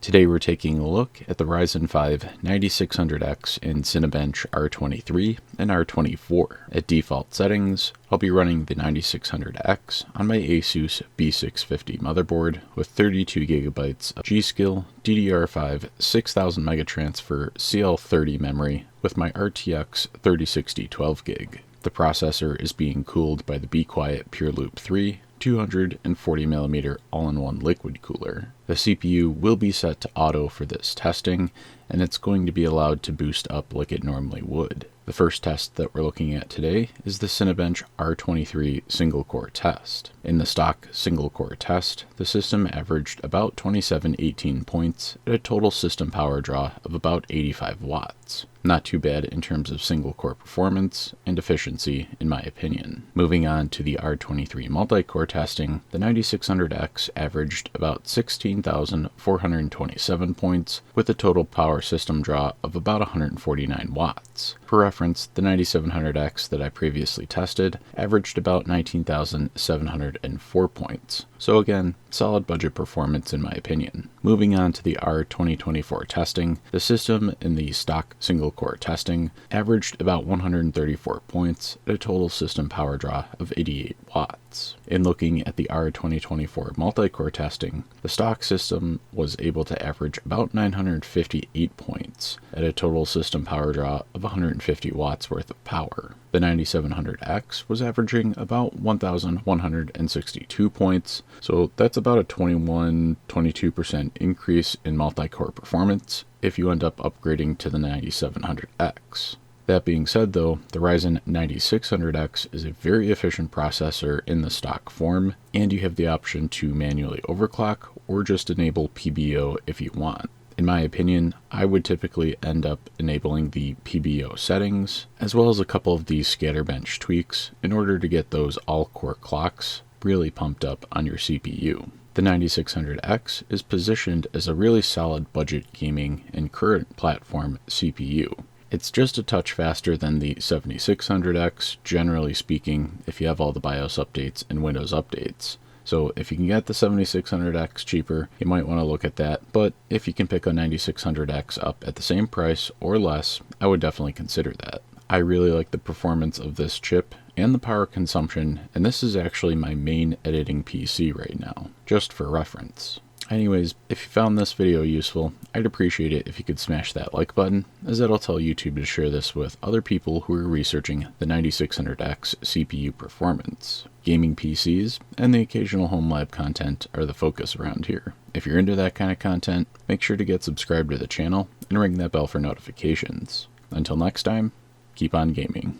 Today we're taking a look at the Ryzen 5 9600X in Cinebench R23 and R24. At default settings, I'll be running the 9600X on my Asus B650 motherboard with 32GB of G-Skill DDR5 6000 megatransfer CL30 memory with my RTX 3060 12GB. The processor is being cooled by the Be Quiet PureLoop 3 240mm all-in-one liquid cooler. The CPU will be set to auto for this testing, and it's going to be allowed to boost up like it normally would. The first test that we're looking at today is the Cinebench R23 single-core test. In the stock single-core test, the system averaged about 2718 points at a total system power draw of about 85 watts. Not too bad in terms of single-core performance and efficiency, in my opinion. Moving on to the R23 multi-core testing, the 9600X averaged about 16,427 points with a total power system draw of about 149 watts. For reference, the 9700X that I previously tested averaged about 19,704 points. So again, solid budget performance in my opinion. Moving on to the R2024 testing, the system in the stock single-core testing averaged about 134 points at a total system power draw of 88 watts. In looking at the R2024 multi-core testing, the stock system was able to average about 958 points at a total system power draw of 150 watts worth of power. The 9700X was averaging about 1,162 points, so that's about a 21-22% increase in multi-core performance if you end up upgrading to the 9700X. That being said though, the Ryzen 9600X is a very efficient processor in the stock form, and you have the option to manually overclock or just enable PBO if you want. In my opinion, I would typically end up enabling the PBO settings, as well as a couple of these Cinebench tweaks in order to get those all-core clocks really pumped up on your CPU. The 9600X is positioned as a really solid budget gaming and current platform CPU. It's just a touch faster than the 7600X, generally speaking, if you have all the BIOS updates and Windows updates. So if you can get the 7600X cheaper, you might want to look at that, but if you can pick a 9600X up at the same price or less, I would definitely consider that. I really like the performance of this chip and the power consumption, and this is actually my main editing PC right now, just for reference. Anyways, if you found this video useful, I'd appreciate it if you could smash that like button, as that'll tell YouTube to share this with other people who are researching the 9600X CPU performance. Gaming PCs and the occasional home lab content are the focus around here. If you're into that kind of content, make sure to get subscribed to the channel and ring that bell for notifications. Until next time, keep on gaming.